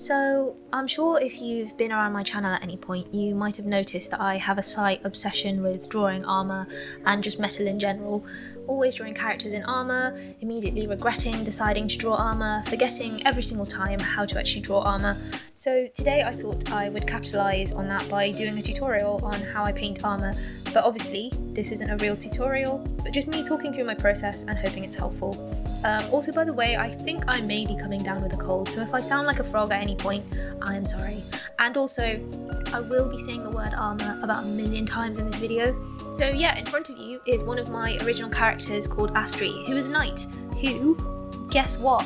So I'm sure if you've been around my channel at any point, you might have noticed that I have a slight obsession with drawing armour and just metal in general. Always drawing characters in armour, immediately regretting deciding to draw armour, forgetting every single time how to actually draw armour. So today I thought I would capitalise on that by doing a tutorial on how I paint armour. But obviously this isn't a real tutorial, but just me talking through my process and hoping it's helpful. Also, by the way, I think I may be coming down with a cold, so if I sound like a frog at any point, I am sorry. And also, I will be saying the word armour about 1,000,000 times in this video. So yeah, in front of you is one of my original characters called Astri, who is a knight, who, guess what,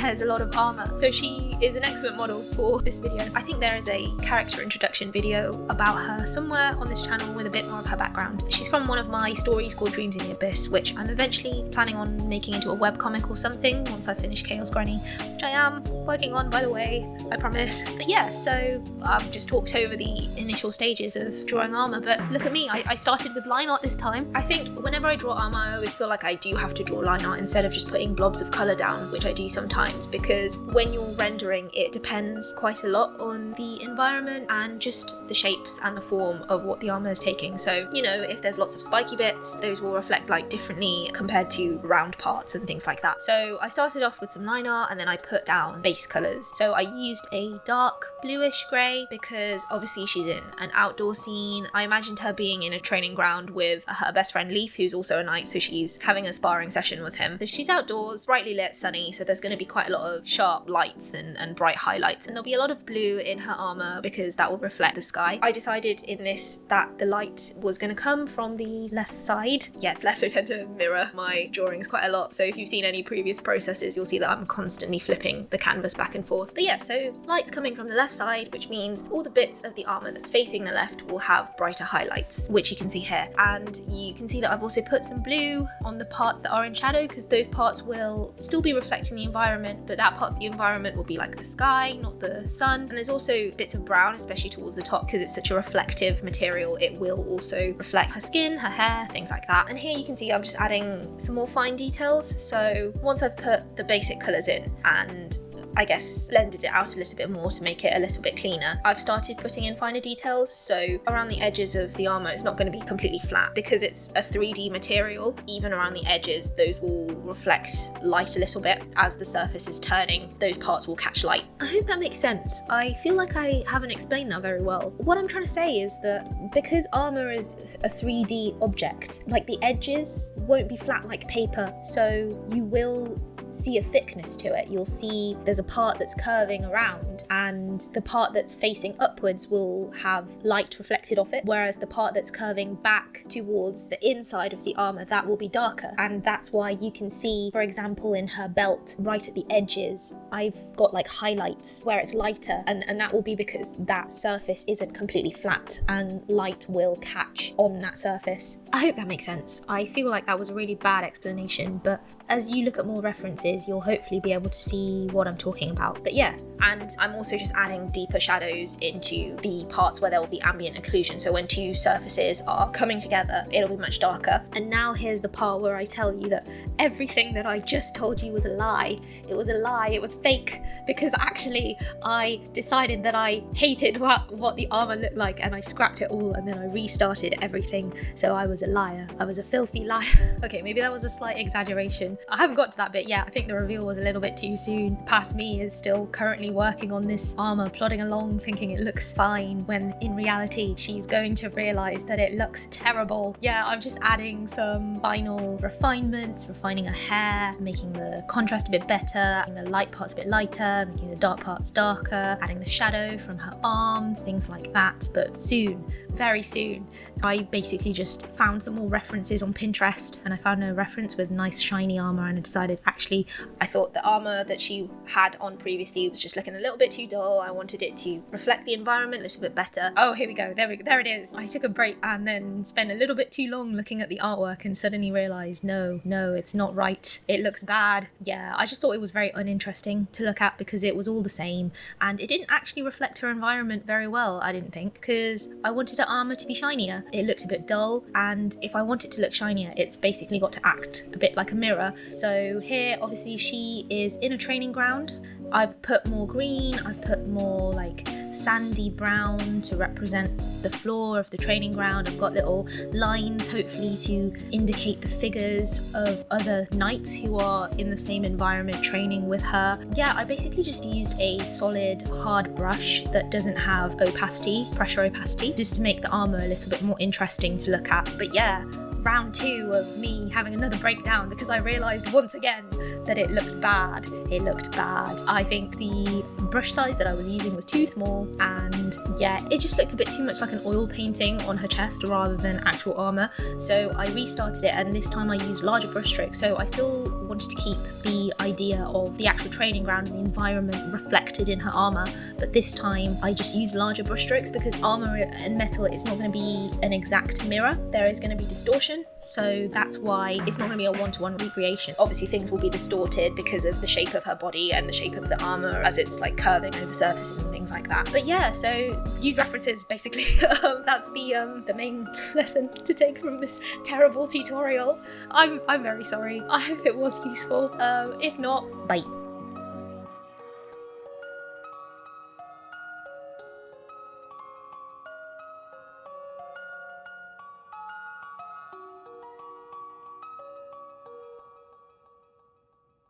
wears a lot of armour. So she is an excellent model for this video. I think there is a character introduction video about her somewhere on this channel with a bit more of her background. She's from one of my stories called Dreams in the Abyss, which I'm eventually planning on making into a webcomic or something once I finish Chaos Granny, which I am working on, by the way, I promise. But yeah, so I've just talked over the initial stages of drawing armour, but look at me, I started with line art this time. I think whenever I draw armour, I always feel like I do have to draw line art instead of just putting blobs of colour down, which I do sometimes, because when you're rendering, it depends quite a lot on the environment and just the shapes and the form of what the armour is taking. So, you know, if there's lots of spiky bits, those will reflect light differently compared to round parts and things like that. So I started off with some line art and then I put down base colours. So I used a dark bluish grey because obviously she's in an outdoor scene. I imagined her being in a training ground with her best friend Leaf, who's also a knight, so she's having a sparring session with him. So she's outdoors, brightly lit, sunny, so there's going to be quite a lot of sharp lights and bright highlights, and there'll be a lot of blue in her armour because that will reflect the sky. I decided in this that the light was going to come from the left side. Yeah, it's left, so I tend to mirror my drawings quite a lot, so if you've seen any previous processes you'll see that I'm constantly flipping the canvas back and forth. But yeah, so light's coming from the left side, which means all the bits of the armour that's facing the left will have brighter highlights, which you can see here. And you can see that I've also put some blue on the parts that are in shadow because those parts will still be reflecting the environment, but that part of the environment will be like the sky, not the sun. And there's also bits of brown, especially towards the top, because it's such a reflective material. It will also reflect her skin, her hair, things like that. And here you can see I'm just adding some more fine details. So once I've put the basic colours in and I guess blended it out a little bit more to make it a little bit cleaner, I've started putting in finer details. So around the edges of the armour, it's not going to be completely flat because it's a 3D material. Even around the edges, those will reflect light a little bit. As the surface is turning, those parts will catch light. I hope that makes sense. I feel like I haven't explained that very well. What I'm trying to say is that because armour is a 3D object, like the edges won't be flat like paper, so you will see a thickness to it. You'll see there's a part that's curving around and the part that's facing upwards will have light reflected off it, whereas the part that's curving back towards the inside of the armour, that will be darker. And that's why you can see, for example, in her belt, right at the edges, I've got like highlights where it's lighter, and that will be because that surface isn't completely flat and light will catch on that surface. I hope that makes sense. I feel like that was a really bad explanation, but as you look at more references, you'll hopefully be able to see what I'm talking about. But yeah, and I'm also just adding deeper shadows into the parts where there will be ambient occlusion. So when two surfaces are coming together, it'll be much darker. And now here's the part where I tell you that everything that I just told you was a lie. It was a lie, it was fake, because actually I decided that I hated what the armour looked like and I scrapped it all and then I restarted everything. So I was a liar. I was a filthy liar. Okay, maybe that was a slight exaggeration. I haven't got to that bit yet. I think the reveal was a little bit too soon. Past me is still currently working on this armour, plodding along thinking it looks fine, when in reality she's going to realise that it looks terrible. Yeah, I'm just adding some final refinements, refining her hair, making the contrast a bit better, making the light parts a bit lighter, making the dark parts darker, adding the shadow from her arm, things like that. But soon, very soon, I basically just found some more references on Pinterest and I found a reference with nice shiny armour and I decided actually I thought the armour that she had on previously was just looking a little bit too dull. I wanted it to reflect the environment a little bit better. Oh, here we go. There it is. I took a break and then spent a little bit too long looking at the artwork and suddenly realised no, it's not right. It looks bad. Yeah, I just thought it was very uninteresting to look at because it was all the same and it didn't actually reflect her environment very well, I didn't think, because I wanted her armour to be shinier. it looked a bit dull, and if I want it to look shinier, it's basically got to act a bit like a mirror. So here, obviously, she is in a training ground. I've put more green, I've put more like sandy brown to represent the floor of the training ground. I've got little lines, hopefully to indicate the figures of other knights who are in the same environment training with her. Yeah, I basically just used a solid hard brush that doesn't have opacity, pressure opacity, just to make the armour a little bit more interesting to look at. But yeah, round 2 of me having another breakdown because I realised once again that it looked bad. It looked bad. I think the brush size that I was using was too small, and yeah, it just looked a bit too much like an oil painting on her chest rather than actual armour. So I restarted it, and this time I used larger brush strokes. So I still wanted to keep the idea of the actual training ground and the environment reflected in her armour, but this time I just used larger brush strokes because armour and metal, it's not going to be an exact mirror. There is going to be distortion, so that's why it's not going to be a one-to-one recreation. Obviously things will be distorted because of the shape of her body and the shape of the armour as it's like curving over surfaces and things like that. But yeah, so use references basically. That's the main lesson to take from this terrible tutorial. I'm very sorry. I hope it was useful. If not, bye.